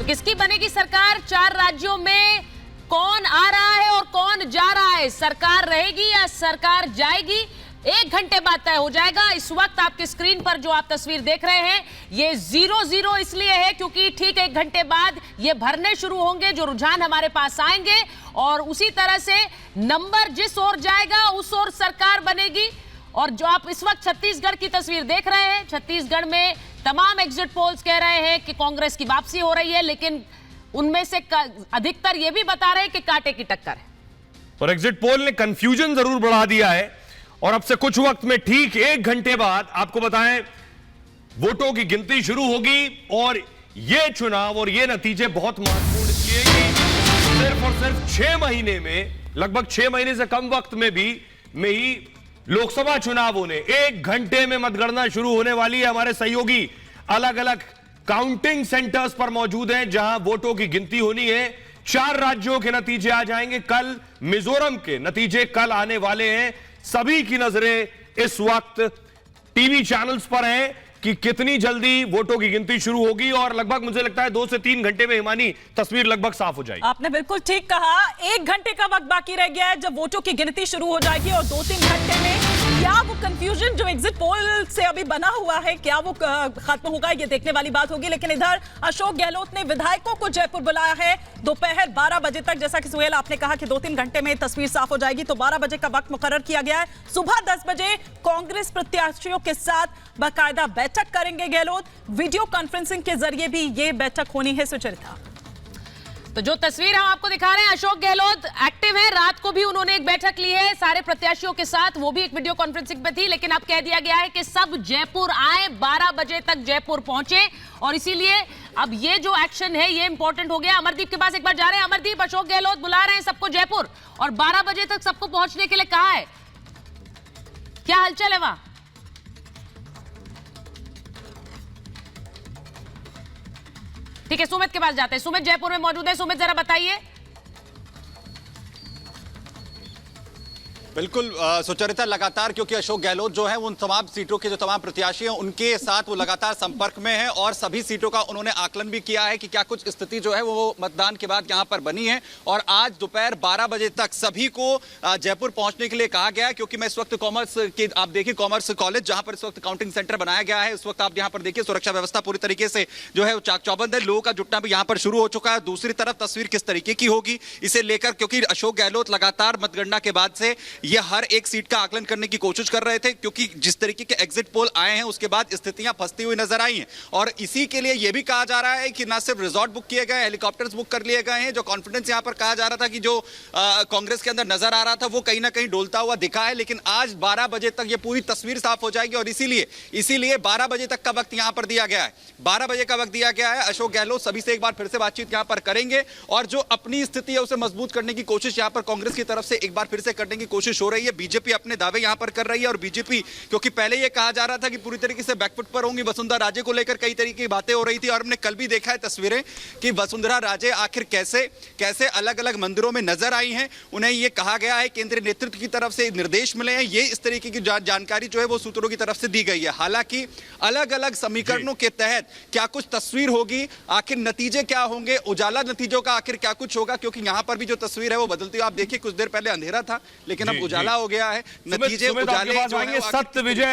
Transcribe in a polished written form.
किसकी बनेगी सरकार? 4 राज्यों में कौन आ रहा है और कौन जा रहा है? सरकार रहेगी या सरकार जाएगी? 1 घंटे बाद तय हो जाएगा। इस वक्त आपकी स्क्रीन पर जो आप तस्वीर देख रहे हैं ये 0-0 इसलिए है क्योंकि ठीक 1 घंटे बाद ये भरने शुरू होंगे, जो रुझान हमारे पास आएंगे और उसी तरह से नंबर जिस ओर जाएगा उस ओर सरकार बनेगी। और जो आप इस वक्त छत्तीसगढ़ की तस्वीर देख रहे हैं, छत्तीसगढ़ में तमाम एग्जिट पोल्स कह रहे हैं कि कांग्रेस की वापसी हो रही है, लेकिन उनमें से अधिकतर ये भी बता रहे हैं कि कांटे की टक्कर है। और एग्जिट पोल ने कंफ्यूजन जरूर बढ़ा दिया है। और अब से कुछ वक्त में ठीक 1 घंटे बाद आपको बताएं वोटों की गिनती शुरू होगी और ये चुनाव और ये नतीजे बहुत महत्वपूर्ण इसलिए कि सिर्फ और सिर्फ 6 महीने में, लगभग 6 महीने से कम वक्त में ही लोकसभा चुनाव होने 1 घंटे में मतगणना शुरू होने वाली है। हमारे सहयोगी अलग अलग काउंटिंग सेंटर्स पर मौजूद हैं जहां वोटों की गिनती होनी है। 4 राज्यों के नतीजे आ जाएंगे कल, मिजोरम के नतीजे कल आने वाले हैं। सभी की नजरें इस वक्त टीवी चैनल्स पर हैं कि कितनी जल्दी वोटों की गिनती शुरू होगी और लगभग मुझे लगता है 2 से 3 घंटे में हिमानी तस्वीर लगभग साफ हो जाएगी। आपने बिल्कुल ठीक कहा, 1 घंटे का वक्त बाकी रह गया है जब वोटों की गिनती शुरू हो जाएगी और 2-3 घंटे में क्या वो कंफ्यूजन जो एग्जिट पोल से अभी बना हुआ है क्या वो खत्म होगा, ये देखने वाली बात होगी। लेकिन इधर अशोक गहलोत ने विधायकों को जयपुर बुलाया है दोपहर 12 बजे तक। जैसा कि सुहेल आपने कहा कि 2-3 घंटे में तस्वीर साफ हो जाएगी, तो 12 बजे का वक्त मुकर्रर किया गया है। सुबह 10 बजे कांग्रेस प्रत्याशियों के साथ बाकायदा बैठक करेंगे गहलोत। वीडियो कॉन्फ्रेंसिंग के जरिए भी ये बैठक होनी है। सुचरिता, तो जो तस्वीर हम आपको दिखा रहे हैं, अशोक गहलोत एक्टिव है। रात को भी उन्होंने एक बैठक ली है सारे प्रत्याशियों के साथ, वो भी एक वीडियो कॉन्फ्रेंसिंग पे थी, लेकिन अब कह दिया गया है कि सब जयपुर आए, 12 बजे तक जयपुर पहुंचे। और इसीलिए अब ये जो एक्शन है ये इंपॉर्टेंट हो गया। अमरदीप के पास एक बार जा रहे हैं। अमरदीप, अशोक गहलोत बुला रहे हैं सबको जयपुर और 12 बजे तक सबको पहुंचने के लिए कहा है, क्या हलचल है वहां? ठीक है, सुमित के पास जाते हैं। सुमित जयपुर में मौजूद है। सुमित, जरा बताइए। बिल्कुल सुचरिता, लगातार क्योंकि अशोक गहलोत जो है उन तमाम सीटों के जो तमाम प्रत्याशी हैं उनके साथ वो लगातार संपर्क में है और सभी सीटों का उन्होंने आकलन भी किया है कि क्या कुछ स्थिति जो है वो मतदान के बाद यहां पर बनी है। और आज दोपहर 12 बजे तक सभी को जयपुर पहुंचने के लिए कहा गया है, क्योंकि मैं इस वक्त कॉमर्स की, आप देखिए कॉमर्स कॉलेज जहां पर इस वक्त काउंटिंग सेंटर बनाया गया है, उस वक्त आप यहां पर देखिए सुरक्षा व्यवस्था पूरी तरीके से जो है चाक चौबंद है, लोगों का जुटना भी यहां पर शुरू हो चुका है। दूसरी तरफ तस्वीर किस तरीके की होगी इसे लेकर, क्योंकि अशोक गहलोत लगातार मतगणना के बाद से ये हर एक सीट का आकलन करने की कोशिश कर रहे थे, क्योंकि जिस तरीके के एग्जिट पोल आए हैं उसके बाद स्थितियां फंसती हुई नजर आई हैं। और इसी के लिए यह भी कहा जा रहा है कि ना सिर्फ रिजॉर्ट बुक किए गए, हेलीकॉप्टर्स बुक कर लिए गए हैं। जो कॉन्फिडेंस यहां पर कहा जा रहा था कि जो कांग्रेस के अंदर नजर आ रहा था वो कहीं ना कहीं डोलता हुआ दिखा है। लेकिन आज 12 बजे तक ये पूरी तस्वीर साफ हो जाएगी और इसीलिए 12 बजे तक का वक्त यहां पर दिया गया है। 12 बजे का वक्त दिया गया है। अशोक गहलोत सभी से एक बार फिर से बातचीत यहां पर करेंगे और जो अपनी स्थिति है उसे मजबूत करने की कोशिश यहां पर कांग्रेस की तरफ से एक बार फिर से करने की कोशिश हो रही है। बीजेपी अपने दावे यहां पर कर रही है और बीजेपी, क्योंकि पहले यह कहा जा रहा था कि पूरी तरीके से बैकफुट पर होंगी, वसुंधरा राजे को लेकर कई तरीके की बातें हो रही थी और हमने कल भी देखा है तस्वीरें कि वसुंधरा राजे आखिर कैसे अलग अलग मंदिरों में नजर आई हैं। उन्हें यह कहा गया है केंद्रीय नेतृत्व की तरफ से निर्देश मिले हैं, ये इस तरीके की जानकारी जो है वो सूत्रों की तरफ से दी गई है। हालांकि अलग अलग समीकरणों के तहत क्या कुछ तस्वीर होगी, आखिर नतीजे क्या होंगे, उजाला नतीजों का आखिर क्या कुछ होगा, क्योंकि यहां पर भी जो तस्वीर है वो बदलती है। आप देखिए कुछ देर पहले अंधेरा था लेकिन अब उजाला हो गया है। नतीजे सत्य विजय